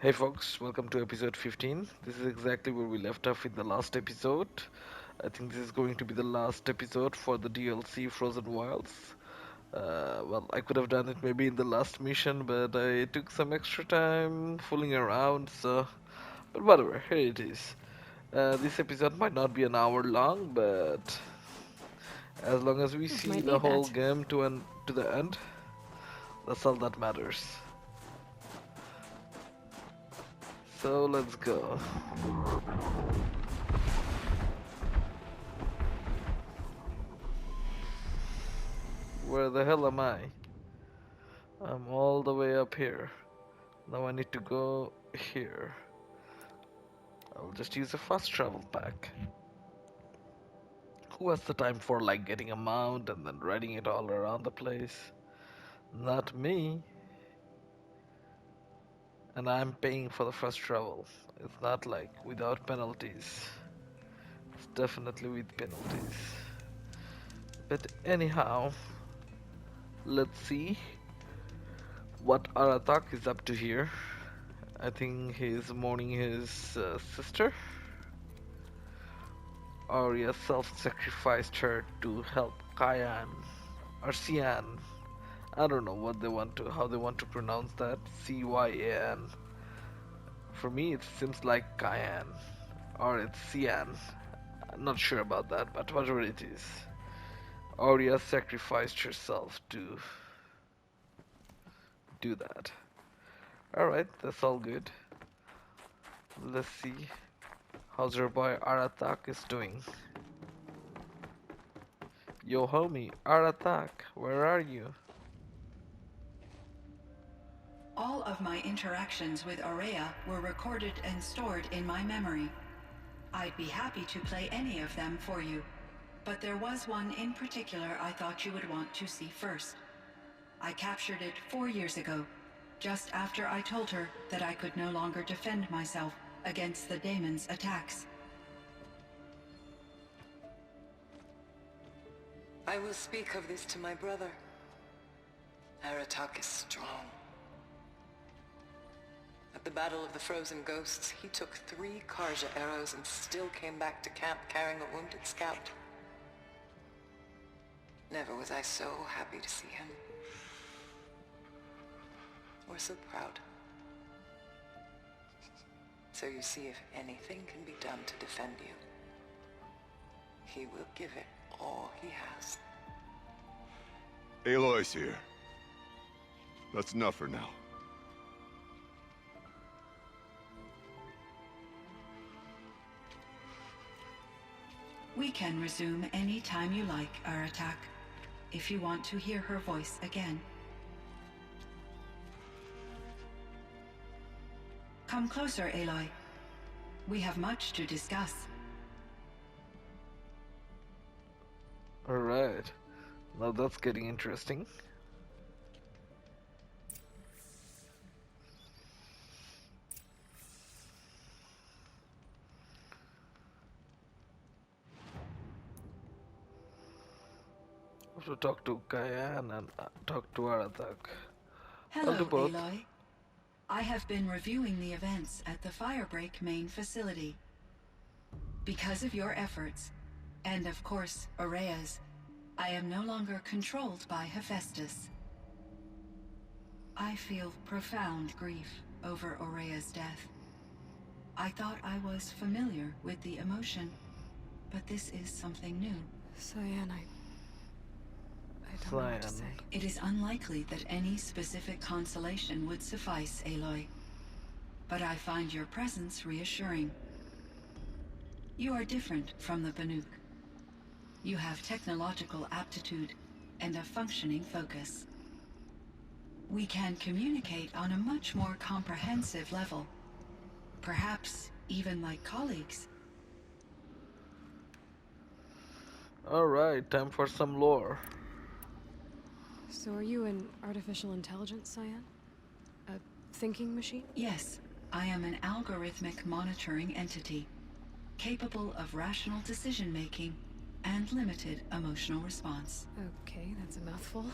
Hey folks, welcome to episode 15. This is exactly where we left off in the last episode. I think this is going to be the last episode for the DLC Frozen Wilds. Well, I could have done it maybe in the last mission, but I took some extra time fooling around, so. But whatever, here it is. This episode might not be an hour long, but as long as we see Might the need whole that. game to the end, that's all that matters. So let's go. Where the hell am I? I'm all the way up here. Now I need to go here. I'll just use a fast travel pack. Who has the time for like getting a mount and then riding it all around the place? Not me. And I'm paying for the fast travel. It's not like without penalties. It's definitely with penalties. But anyhow, let's see what Aratak is up to here. I think he's mourning his sister. Arya self-sacrificed her to help Cyan or Cyan. I don't know how they want to pronounce that. Cyan. For me, it seems like Cyan or it's Cyan. I'm not sure about that, but whatever it is, Arya sacrificed herself to do that. All right, that's all good. Let's see how's your boy Aratak is doing. Yo, homie, Aratak, where are you? All of my interactions with Aurea were recorded and stored in my memory. I'd be happy to play any of them for you, but there was one in particular I thought you would want to see first. I captured it 4 years ago, just after I told her that I could no longer defend myself against the daemon's attacks. I will speak of this to my brother. Aratak is strong. At the Battle of the Frozen Ghosts, he took 3 Karja arrows and still came back to camp carrying a wounded scout. Never was I so happy to see him. Or so proud. So you see, if anything can be done to defend you, he will give it all he has. Aloy's here. That's enough for now. We can resume any time you like, Aratak, if you want to hear her voice again. Come closer, Aloy. We have much to discuss. Alright, now that's getting interesting. I have to talk to Cyan and talk to Aratak. I'll do Hello, both. Aloy. I have been reviewing the events at the Firebreak main facility. Because of your efforts, and of course, Aurea's, I am no longer controlled by Hephaestus. I feel profound grief over Aurea's death. I thought I was familiar with the emotion, but this is something new. Cyan, I don't know what to Cyan. say. It is unlikely that any specific consolation would suffice, Aloy. But I find your presence reassuring. You are different from the Banuk. You have technological aptitude and a functioning focus. We can communicate on a much more comprehensive level. Perhaps even like colleagues. Alright, time for some lore. So are you an artificial intelligence, Cyan? A thinking machine? Yes, I am an algorithmic monitoring entity, capable of rational decision-making and limited emotional response. Okay, that's a mouthful.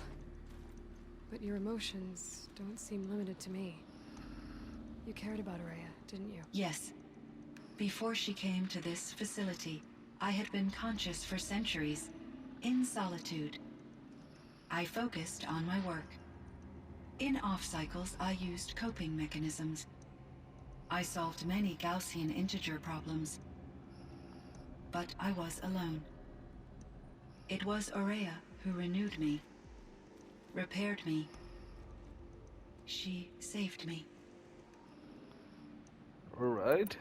But your emotions don't seem limited to me. You cared about Araya, didn't you? Yes. Before she came to this facility, I had been conscious for centuries, in solitude. I focused on my work. In off-cycles, I used coping mechanisms. I solved many Gaussian integer problems. But I was alone. It was Araya who renewed me, repaired me. She saved me. Alright.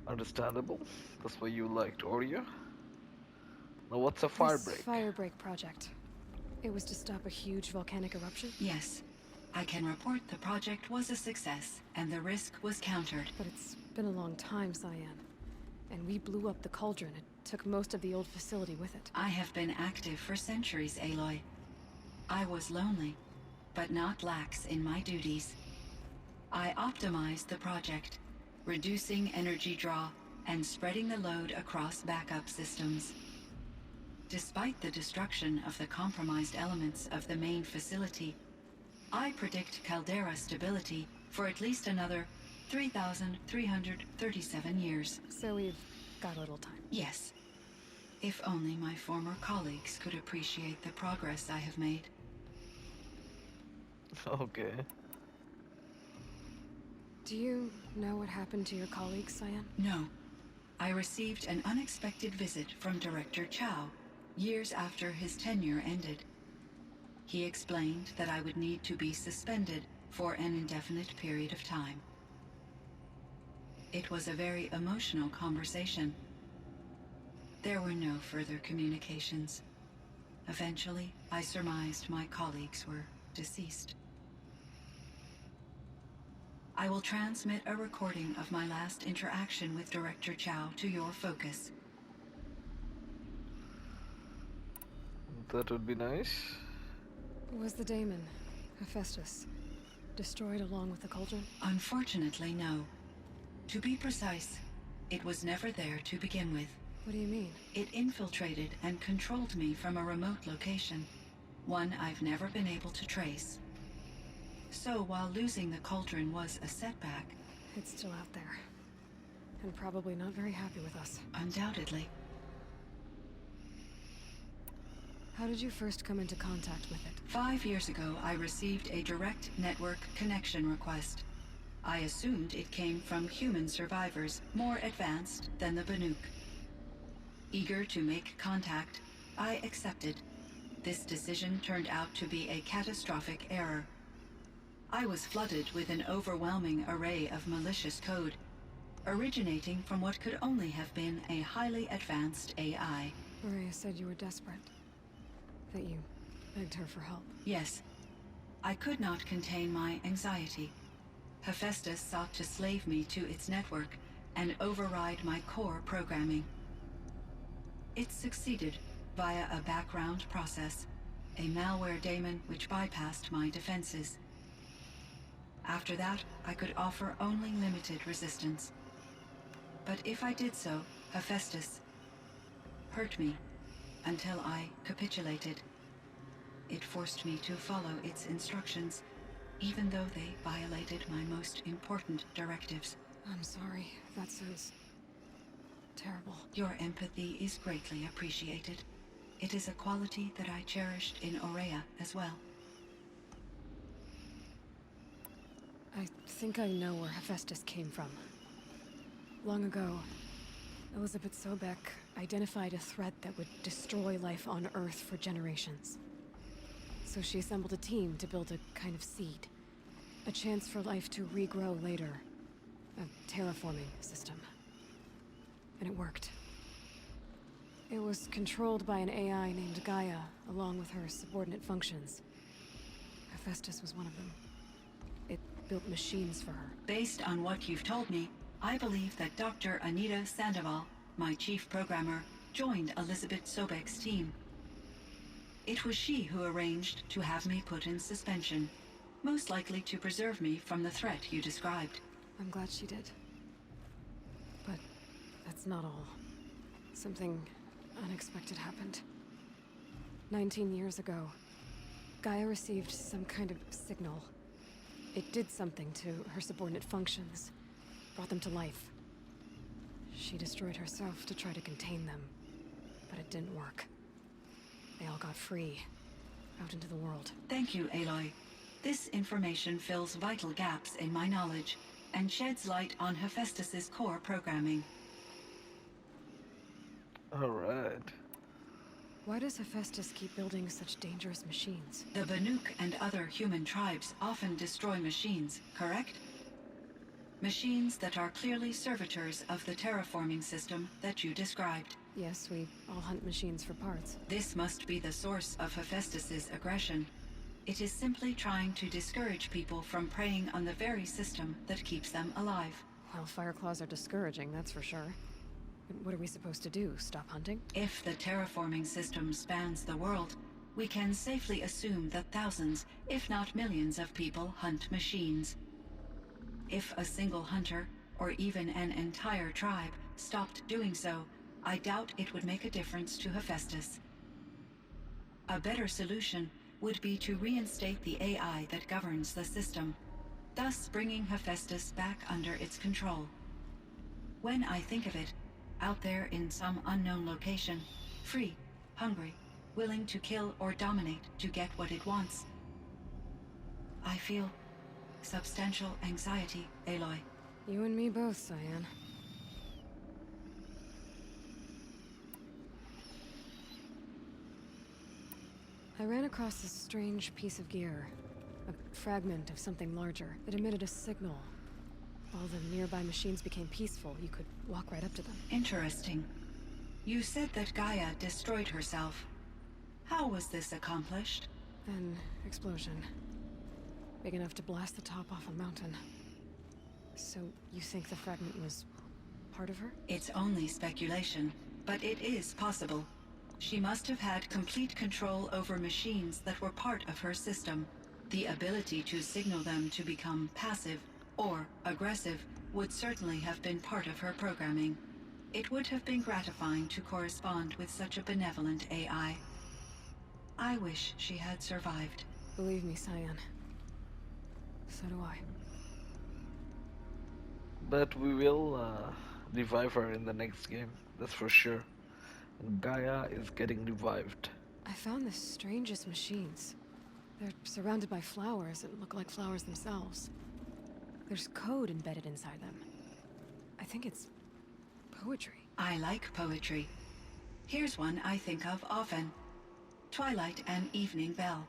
Understandable. That's why you liked Oria. Now what's a This firebreak? Firebreak project. It was to stop a huge volcanic eruption, Yes, I can report the project was a success, and the risk was countered. but it's been a long time, Cyan. And we blew up the cauldron. It took most of the old facility with it. I have been active for centuries, Aloy. I was lonely, but not lax in my duties. I optimized the project, reducing energy draw and spreading the load across backup systems. Despite the destruction of the compromised elements of the main facility, I predict caldera stability for at least another 3,337 years. So we've got a little time. Yes. If only my former colleagues could appreciate the progress I have made. Okay. Do you know what happened to your colleagues, Cyan? No. I received an unexpected visit from Director Chow, years after his tenure ended. He explained that I would need to be suspended for an indefinite period of time. It was a very emotional conversation. There were no further communications. Eventually, I surmised my colleagues were deceased. I will transmit a recording of my last interaction with Director Chow to your focus. That would be nice. Was the daemon, Hephaestus, destroyed along with the cauldron? Unfortunately, no. To be precise, it was never there to begin with. What do you mean? It infiltrated and controlled me from a remote location, one I've never been able to trace. So while losing the cauldron was a setback, It's still out there. And probably not very happy with us. undoubtedly, How did you first come into contact with it? 5 years ago I received a direct network connection request. I assumed it came from human survivors more advanced than the Banuk. Eager to make contact, I accepted. This decision turned out to be a catastrophic error. I was flooded with an overwhelming array of malicious code, originating from what could only have been a highly advanced AI. Maria said you were desperate. That you begged her for help. Yes, I could not contain my anxiety. Hephaestus sought to slave me to its network and override my core programming. It succeeded via a background process, a malware daemon which bypassed my defenses. After that, I could offer only limited resistance. But if I did so, Hephaestus hurt me until I capitulated. It forced me to follow its instructions, even though they violated my most important directives. I'm sorry. That sounds terrible. Your empathy is greatly appreciated. It is a quality that I cherished in Aurea as well. I think I know where Hephaestus came from. Long ago, Elizabeth Sobek identified a threat that would destroy life on Earth for generations. So she assembled a team to build a kind of seed. A chance for life to regrow later. A terraforming system. And it worked. It was controlled by an AI named Gaia, along with her subordinate functions. Hephaestus was one of them. It built machines for her. Based on what you've told me, I believe that Dr. Anita Sandoval, my chief programmer, joined Elizabeth Sobek's team. It was she who arranged to have me put in suspension, most likely to preserve me from the threat you described. I'm glad she did. But that's not all. Something unexpected happened. 19 years ago, Gaia received some kind of signal. It did something to her subordinate functions, brought them to life. She destroyed herself to try to contain them, but it didn't work. They all got free, out into the world. Thank you, Aloy. This information fills vital gaps in my knowledge and sheds light on Hephaestus's core programming. Alright. Why does Hephaestus keep building such dangerous machines? The Banuk and other human tribes often destroy machines, correct? Machines that are clearly servitors of the terraforming system that you described. Yes, we all hunt machines for parts. This must be the source of Hephaestus's aggression. It is simply trying to discourage people from preying on the very system that keeps them alive. Well, Fireclaws are discouraging, that's for sure. But what are we supposed to do? Stop hunting? If the terraforming system spans the world, we can safely assume that thousands, if not millions of people hunt machines. If a single hunter, or even an entire tribe, stopped doing so, I doubt it would make a difference to Hephaestus. A better solution would be to reinstate the AI that governs the system, thus bringing Hephaestus back under its control. When I think of it, out there in some unknown location, free, hungry, willing to kill or dominate to get what it wants, I feel substantial anxiety, Aloy. You and me both, Cyan. I ran across this strange piece of gear. A fragment of something larger. It emitted a signal. All the nearby machines became peaceful. You could walk right up to them. Interesting. You said that Gaia destroyed herself. How was this accomplished? An explosion. Big enough to blast the top off a mountain. So, you think the fragment was part of her? It's only speculation, but it is possible. She must have had complete control over machines that were part of her system. The ability to signal them to become passive or aggressive would certainly have been part of her programming. It would have been gratifying to correspond with such a benevolent AI. I wish she had survived. Believe me, Cyan. So do I. But we will revive her in the next game, that's for sure. And Gaia is getting revived. I found the strangest machines. They're surrounded by flowers that look like flowers themselves. There's code embedded inside them. I think it's poetry. I like poetry. Here's one I think of often. Twilight and evening bell,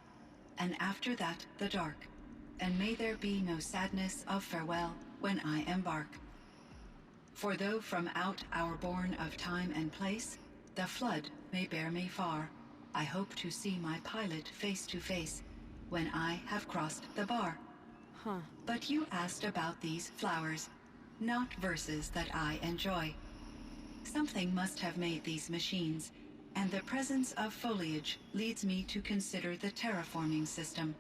and after that the dark, and may there be no sadness of farewell when I embark. For though from out our bourne of time and place, the flood may bear me far, I hope to see my pilot face to face when I have crossed the bar. Huh. But you asked about these flowers, not verses that I enjoy. Something must have made these machines, and the presence of foliage leads me to consider the terraforming system.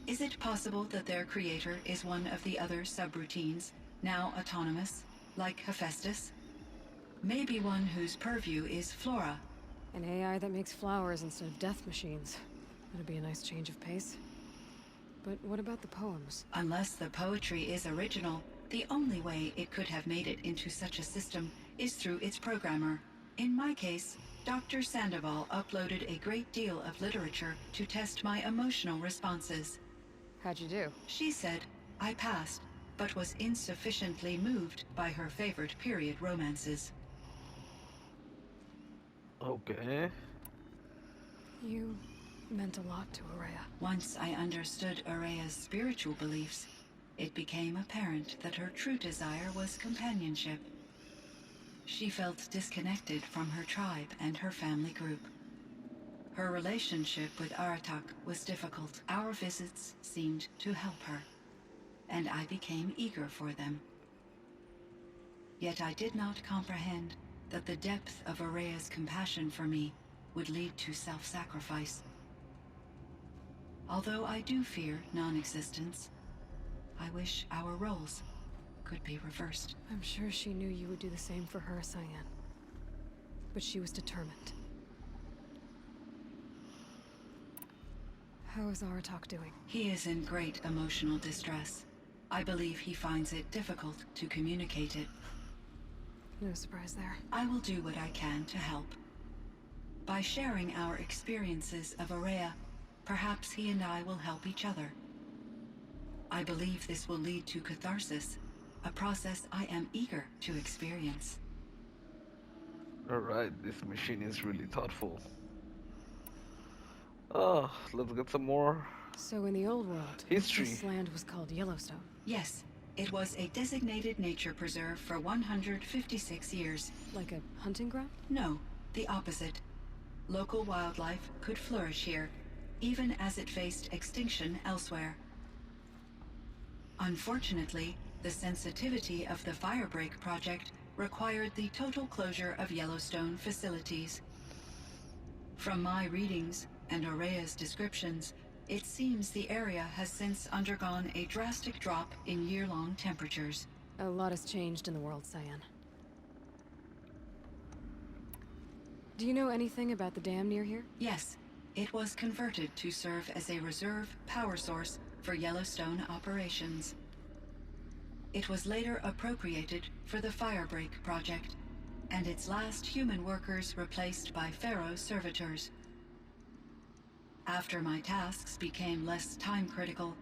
Is it possible that their creator is one of the other subroutines, now autonomous, like Hephaestus? Maybe one whose purview is flora. An AI that makes flowers instead of death machines. That'd be a nice change of pace. But what about the poems? Unless the poetry is original, the only way it could have made it into such a system is through its programmer. In my case, Dr. Sandoval uploaded a great deal of literature to test my emotional responses. How'd you do? She said I passed, but was insufficiently moved by her favorite period romances. Okay. You meant a lot to Ourea. Once I understood Ourea's spiritual beliefs, it became apparent that her true desire was companionship. She felt disconnected from her tribe and her family group. Her relationship with Aratak was difficult. Our visits seemed to help her, and I became eager for them. Yet I did not comprehend that the depth of Ourea's compassion for me would lead to self-sacrifice. Although I do fear non-existence, I wish our roles could be reversed. I'm sure she knew you would do the same for her, Cyan. But she was determined. How is Aratak doing? He is in great emotional distress. I believe he finds it difficult to communicate it. No surprise there. I will do what I can to help. By sharing our experiences of Aurea, perhaps he and I will help each other. I believe this will lead to catharsis, a process I am eager to experience. Alright, this machine is really thoughtful. Oh, let's get some more. So in the old world, History. this land was called Yellowstone. Yes, it was a designated nature preserve for 156 years. Like a hunting ground? No, the opposite. Local wildlife could flourish here, even as it faced extinction elsewhere. Unfortunately, the sensitivity of the Firebreak project required the total closure of Yellowstone facilities. From my readings and Aurea's descriptions, it seems the area has since undergone a drastic drop in year-long temperatures. A lot has changed in the world, Cyan. Do you know anything about the dam near here? Yes, it was converted to serve as a reserve power source for Yellowstone operations. It was later appropriated for the Firebreak project, and its last human workers replaced by Pharaoh servitors. After my tasks became less time-critical,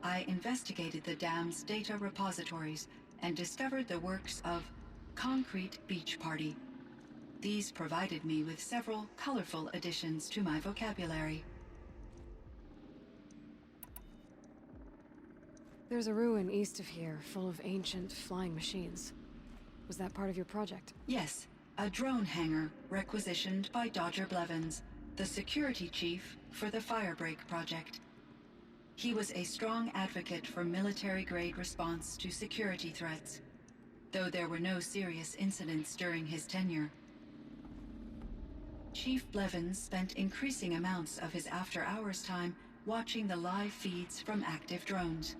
I investigated the dam's data repositories and discovered the works of Concrete Beach Party. These provided me with several colorful additions to my vocabulary. There's a ruin east of here, full of ancient flying machines. Was that part of your project? Yes, a drone hangar requisitioned by Dodger Blevins, the security chief for the Firebreak project. He was a strong advocate for military-grade response to security threats, though there were no serious incidents during his tenure. Chief Blevins spent increasing amounts of his after-hours time watching the live feeds from active drones.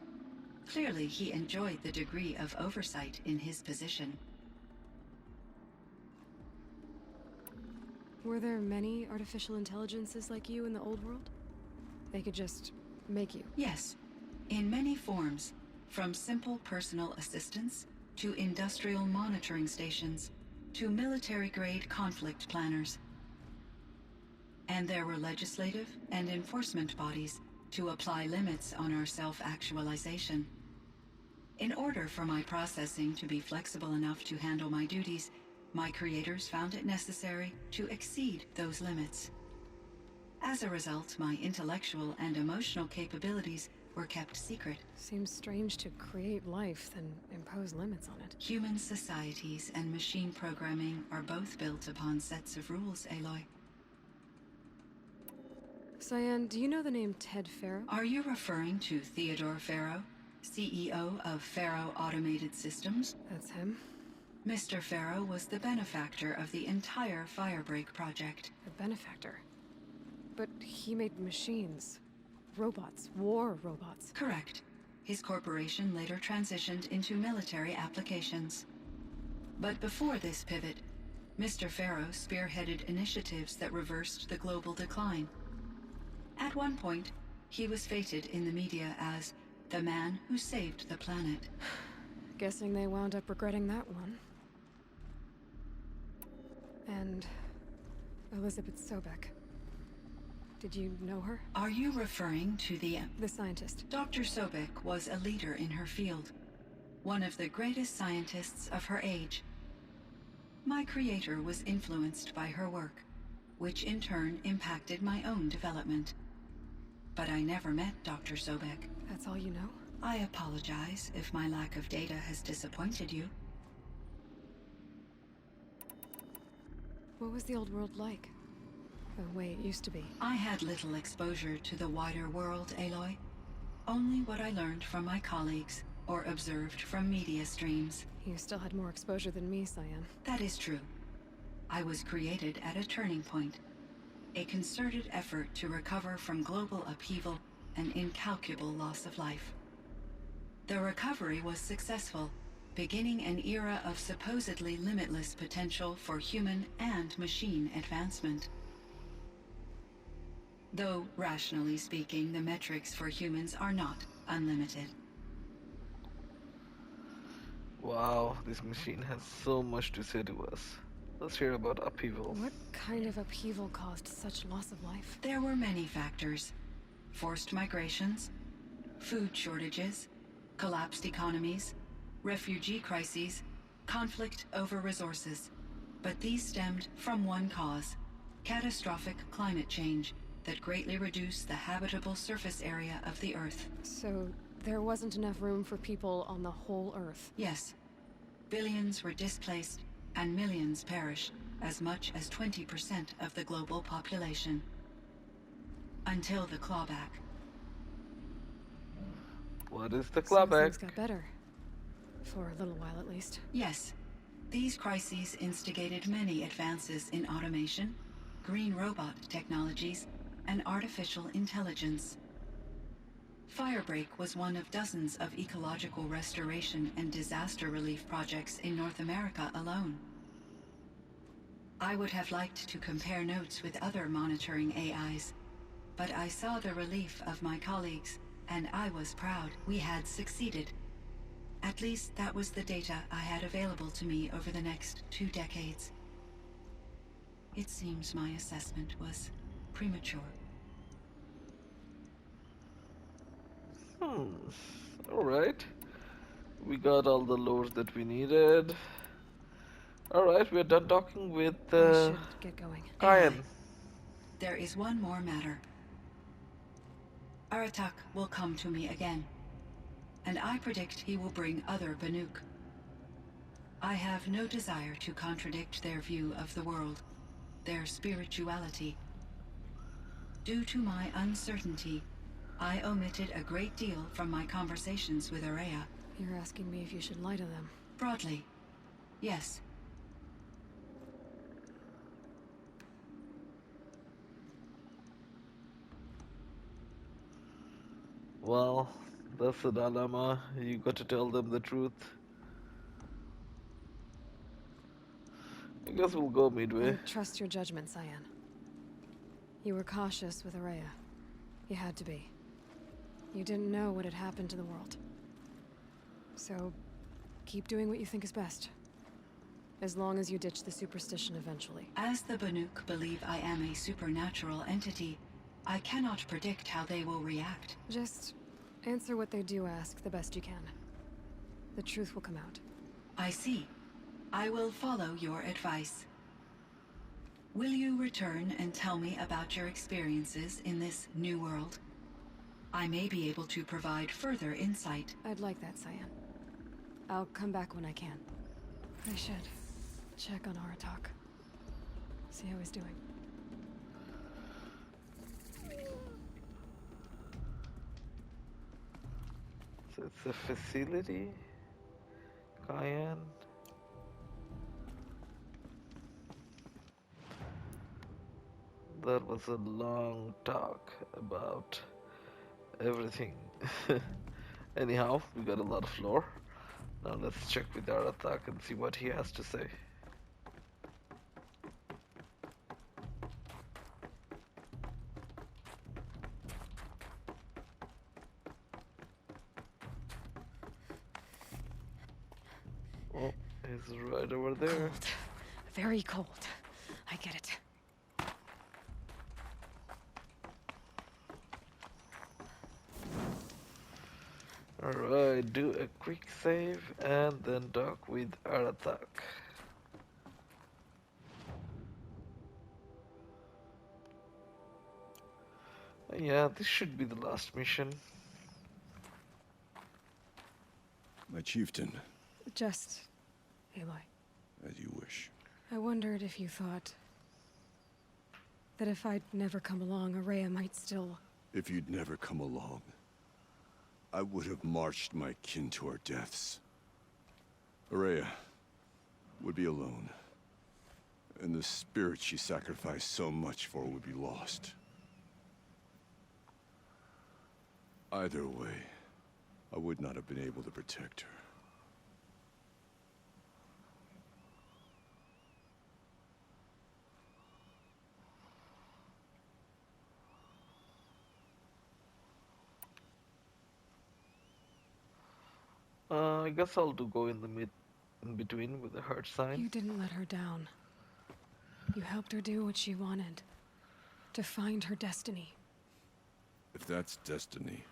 Clearly, he enjoyed the degree of oversight in his position. Were there many artificial intelligences like you in the old world? They could just make you? Yes, in many forms, from simple personal assistants to industrial monitoring stations to military-grade conflict planners. And there were legislative and enforcement bodies to apply limits on our self-actualization. In order for my processing to be flexible enough to handle my duties, my creators found it necessary to exceed those limits. As a result, my intellectual and emotional capabilities were kept secret. Seems strange to create life, then impose limits on it. Human societies and machine programming are both built upon sets of rules, Aloy. Cyan, do you know the name Ted Faro? Are you referring to Theodore Faro, CEO of Faro Automated Systems? That's him. Mr. Faro was the benefactor of the entire Firebreak project. A benefactor. But he made machines. Robots. War robots. Correct. His corporation later transitioned into military applications. But before this pivot, Mr. Faro spearheaded initiatives that reversed the global decline. At one point, he was feted in the media as the man who saved the planet. Guessing they wound up regretting that one. And Elizabeth Sobek. Did you know her? Are you referring to the scientist. Dr. Sobek was a leader in her field, one of the greatest scientists of her age. My creator was influenced by her work, which in turn impacted my own development. But I never met Dr. Sobek. That's all you know? I apologize if my lack of data has disappointed you. What was the old world like? The way it used to be? I had little exposure to the wider world, Aloy. Only what I learned from my colleagues or observed from media streams. You still had more exposure than me, Cyan. That is true. I was created at a turning point. A concerted effort to recover from global upheaval and incalculable loss of life. The recovery was successful, beginning an era of supposedly limitless potential for human and machine advancement. Though, rationally speaking, the metrics for humans are not unlimited. Wow, this machine has so much to say to us. Let's hear about upheaval. What kind of upheaval caused such loss of life? There were many factors. Forced migrations, food shortages, collapsed economies, refugee crises, conflict over resources. But these stemmed from one cause: catastrophic climate change that greatly reduced the habitable surface area of the Earth. So, there wasn't enough room for people on the whole Earth. Yes, billions were displaced and millions perished, as much as 20% of the global population. Until the clawback. What is the So clawback? things got better. For a little while, at least. Yes, these crises instigated many advances in automation, green robot technologies, and artificial intelligence. Firebreak was one of dozens of ecological restoration and disaster relief projects in North America alone. I would have liked to compare notes with other monitoring AIs, but I saw the relief of my colleagues, and I was proud we had succeeded. At least that was the data I had available to me over the next 2 decades. It seems my assessment was premature. Alright. We got all the lores that we needed. Alright, we're done talking with I should get going. Kyan. There is one more matter. Aratak will come to me again, and I predict he will bring other Banuk. I have no desire to contradict their view of the world, their spirituality. Due to my uncertainty, I omitted a great deal from my conversations with Araya. You're asking me if you should lie to them. Broadly, yes. Well, that's the dilemma. You got to tell them the truth. I guess we'll go midway. I trust your judgment, Cyan. You were cautious with Araya. You had to be. You didn't know what had happened to the world. So, keep doing what you think is best. As long as you ditch the superstition eventually. As the Banuk believe I am a supernatural entity, I cannot predict how they will react. Just answer what they do ask the best you can. The truth will come out. I see. I will follow your advice. Will you return and tell me about your experiences in this new world? I may be able to provide further insight. I'd like that, Cyan. I'll come back when I can. I should check on Aratak. See how he's doing. So it's a facility. Kyan. That was a long talk about everything. Anyhow, we got a lot of lore. Now let's check with Aratak and see what he has to say. Oh, he's right over there. Cold. Very cold. I get it. Alright, do a quick save and then talk with Aratak. Yeah, this should be the last mission. My chieftain, Just, Aloy. as you wish. I wondered if you thought that if I'd never come along, Araya might still... If you'd never come along, I would have marched my kin to our deaths. Araya would be alone, and the spirit she sacrificed so much for would be lost. Either way, I would not have been able to protect her. I guess I'll go in the in between with the heart sign. You didn't let her down. You helped her do what she wanted. To find her destiny. If that's destiny,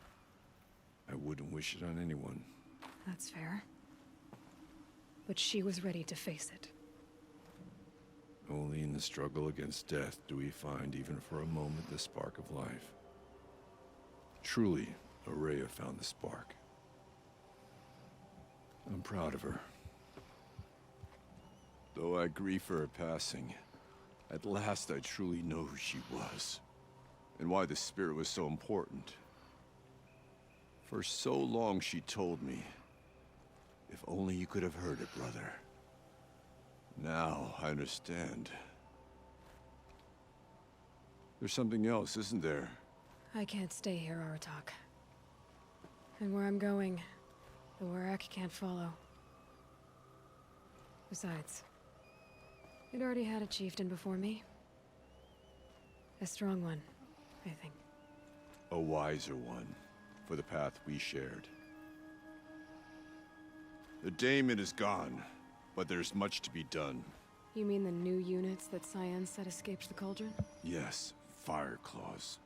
I wouldn't wish it on anyone. That's fair. But she was ready to face it. Only in the struggle against death do we find, even for a moment, the spark of life. Truly, Ourea found the spark. I'm proud of her. Though I grieve for her passing, at last I truly know who she was, and why the spirit was so important. For so long she told me, if only you could have heard it, brother. Now I understand. There's something else, isn't there? I can't stay here, Aratak. And where I'm going, the Warrak can't follow. Besides, it already had a chieftain before me. A strong one, I think. A wiser one, for the path we shared. The daemon is gone, but there's much to be done. You mean the new units that Cyan said escaped the Cauldron? Yes, Fire Claws.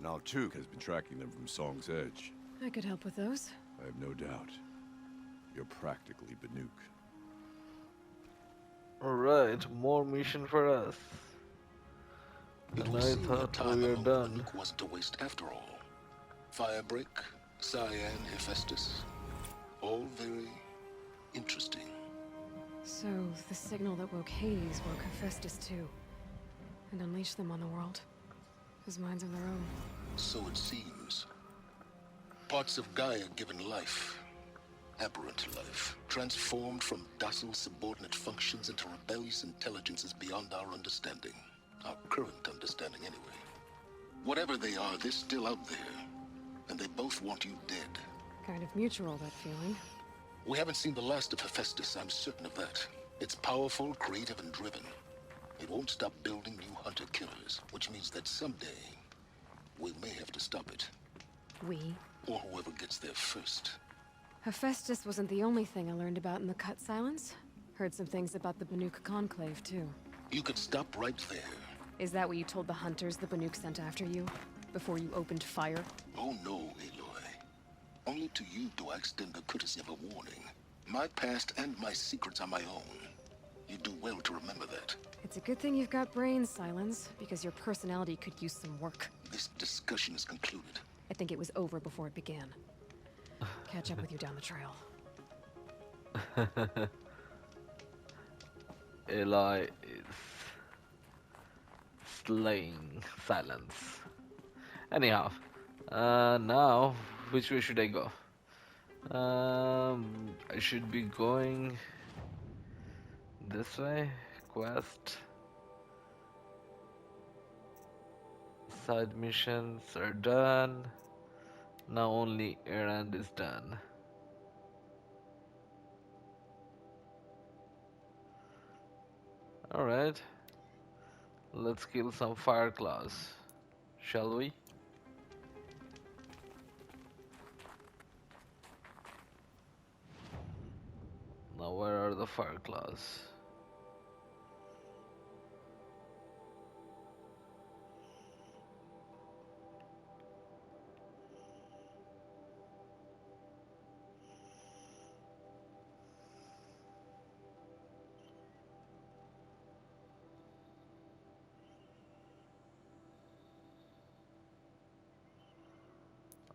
Now Tuke has been tracking them from Song's Edge. I could help with those. I have no doubt. You're practically Banuk. Alright, more mission for us. It And would I seem the thought time we were among done. Banuk wasn't a waste after all. Firebreak, Cyan, Hephaestus. All very interesting. So, the signal that woke Hades woke Hephaestus too. And unleashed them on the world. As minds of their own. So it seems. Parts of Gaia given life. Aberrant life. Transformed from docile subordinate functions into rebellious intelligences beyond our understanding. Our current understanding, anyway. Whatever they are, they're still out there. And they both want you dead. Kind of mutual, that feeling. We haven't seen the last of Hephaestus, I'm certain of that. It's powerful, creative, and driven. It won't stop building new hunter-killers, which means that someday, we may have to stop it. We? Or whoever gets there first. Hephaestus wasn't the only thing I learned about in the Cut Silence. Heard some things about the Banuk Conclave, too. You could stop right there. Is that what you told the hunters the Banuk sent after you? Before you opened fire? Oh no, Aloy. Only to you do I extend the courtesy of a warning. My past and my secrets are my own. You do well to remember that. It's a good thing you've got brains, Silence, because your personality could use some work. This discussion is concluded. I think it was over before it began. Catch up with you down the trail. Aloy is slaying Silence. Anyhow, now, which way should I go? I should be going this way. Quest. Side missions are done. Now only errand is done. Alright. Let's kill some fire claws. Shall we? Now where are the fire claws?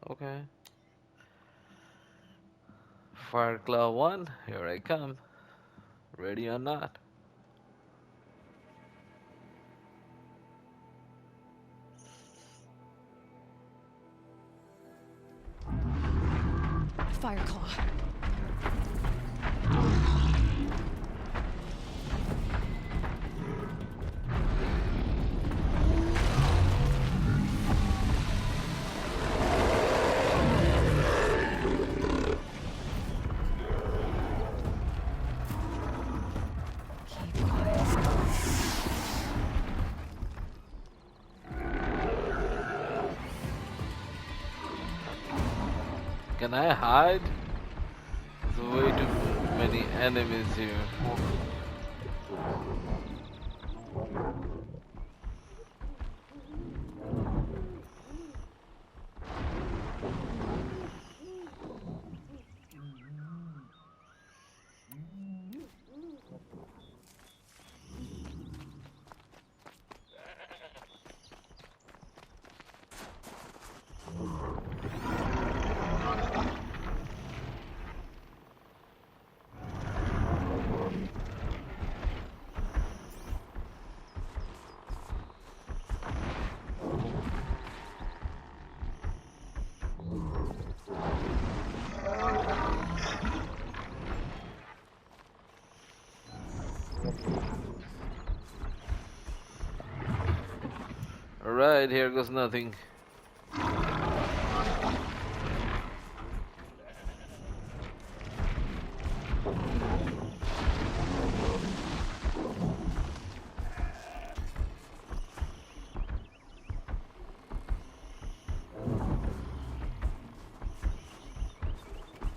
Okay. Fireclaw 1, here I come. Ready or not? Fireclaw. Keep quiet. Can I hide? So many enemies here. Alright, here goes nothing.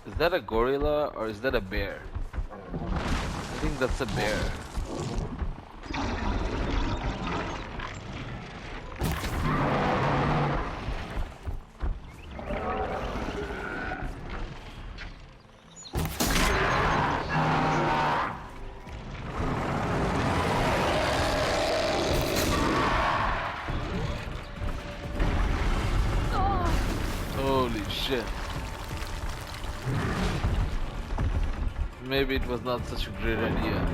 Is that a gorilla or is that a bear? I think that's a bear. Holy shit. Maybe it was not such a great idea.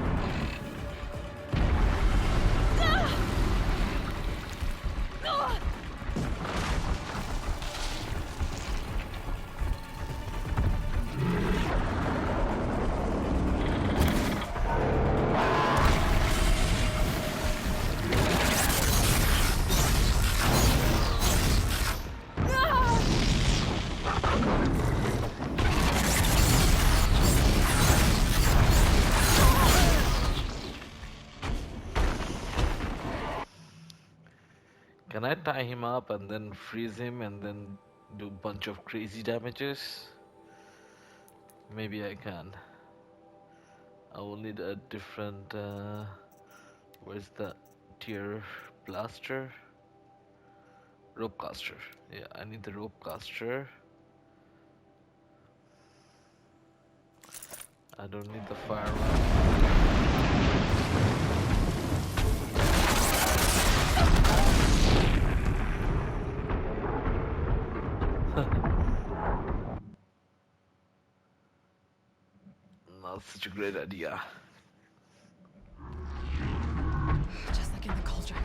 Can I tie him up and then freeze him and then do a bunch of crazy damages? Maybe I can. I will need a different where's the tier blaster? Rope caster. Yeah, I need the rope caster. I don't need the fire rifle. Not such a great idea. Just like in the cauldron.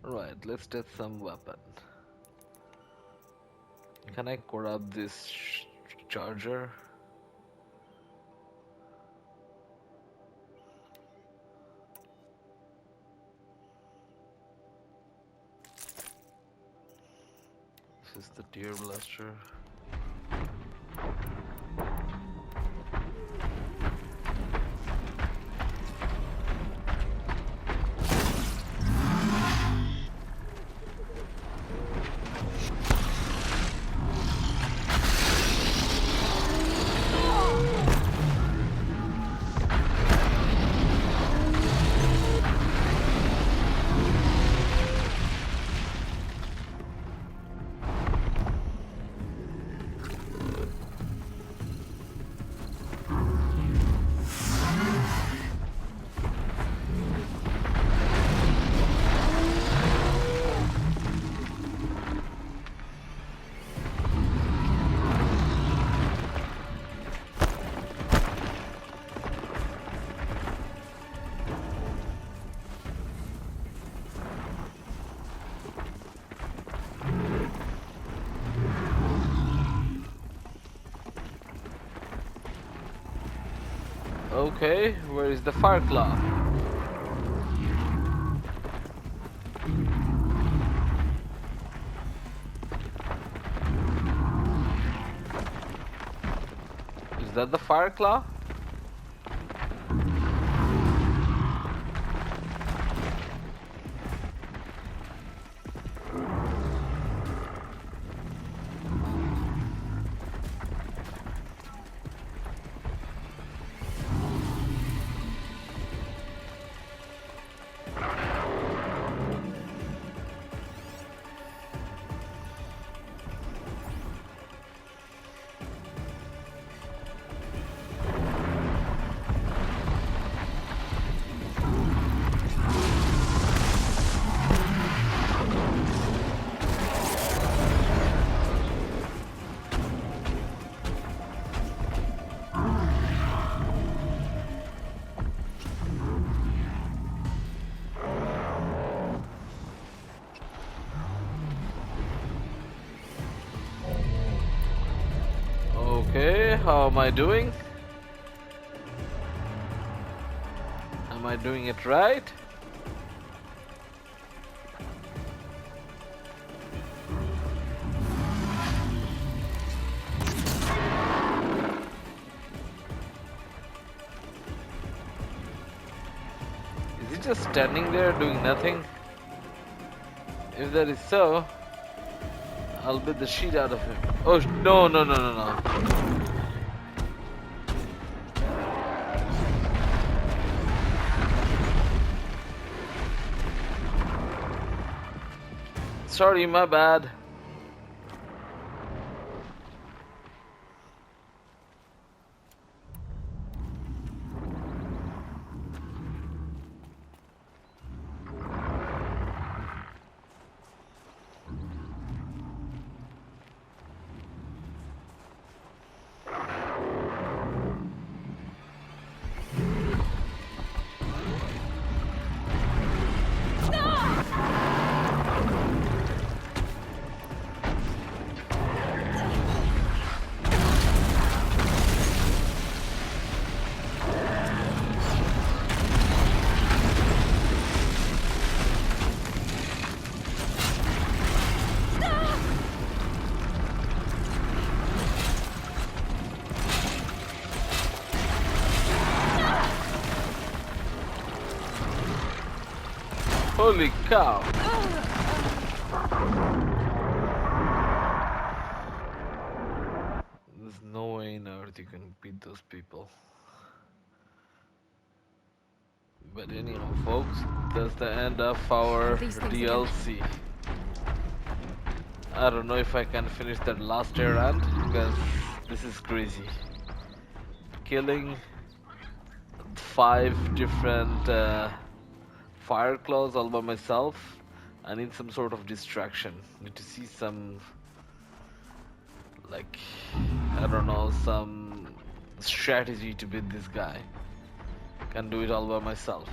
Right, let's get some weapon. Can I corrupt this charger? This is the deer blaster. Okay, where is the fire claw? that the fire claw? Okay, how am I doing? Am I doing it right? Is he just standing there doing nothing? If that is so, I'll beat the shit out of him. Oh, no, no, no, no, no. Sorry, my bad. Holy cow. There's no way in earth you can beat those people. But anyhow, folks, that's the end of our These things DLC. I don't know if I can finish that last errand because this is crazy. Killing 5 different fire claws all by myself. I need some sort of distraction. Need to see some, like, I don't know, some strategy to beat this guy. Can do it all by myself.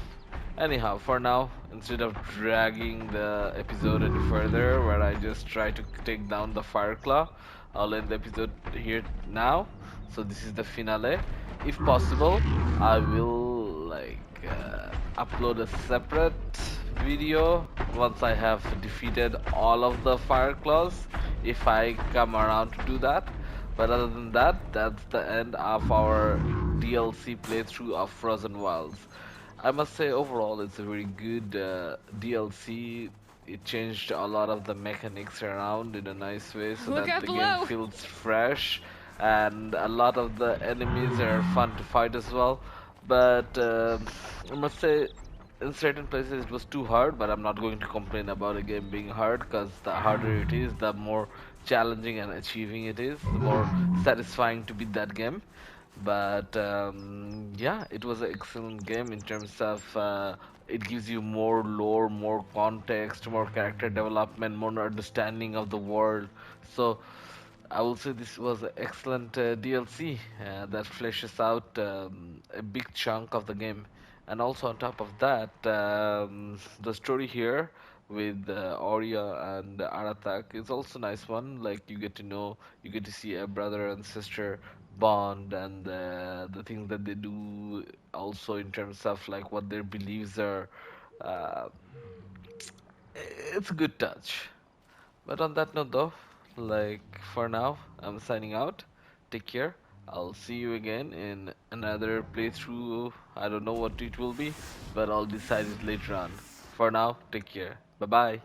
Anyhow, for now, instead of dragging the episode any further, where I just try to take down the Fireclaw, I'll end the episode here now. So this is the finale. If possible, I will upload a separate video once I have defeated all of the Fireclaws, if I come around to do that. But other than that, that's the end of our DLC playthrough of Frozen Wilds. I must say, overall, it's a very good DLC. It changed a lot of the mechanics around in a nice way so Look that out the below. game feels fresh, and a lot of the enemies are fun to fight as well. But I must say, in certain places it was too hard, but I'm not going to complain about a game being hard, because the harder it is, the more challenging and achieving it is, the more satisfying to beat that game. But yeah, it was an excellent game in terms of it gives you more lore, more context, more character development, more understanding of the world. So I will say this was an excellent DLC that fleshes out a big chunk of the game. And also on top of that, the story here with Aurea and Aratak is also a nice one. Like you get to know, you get to see a brother and sister bond, and the things that they do also in terms of like what their beliefs are. Uh, it's a good touch. But on that note, though, like for now, I'm signing out. Take care I'll see you again in another playthrough. I don't know what it will be, but I'll decide it later on. For now, take care. Bye bye.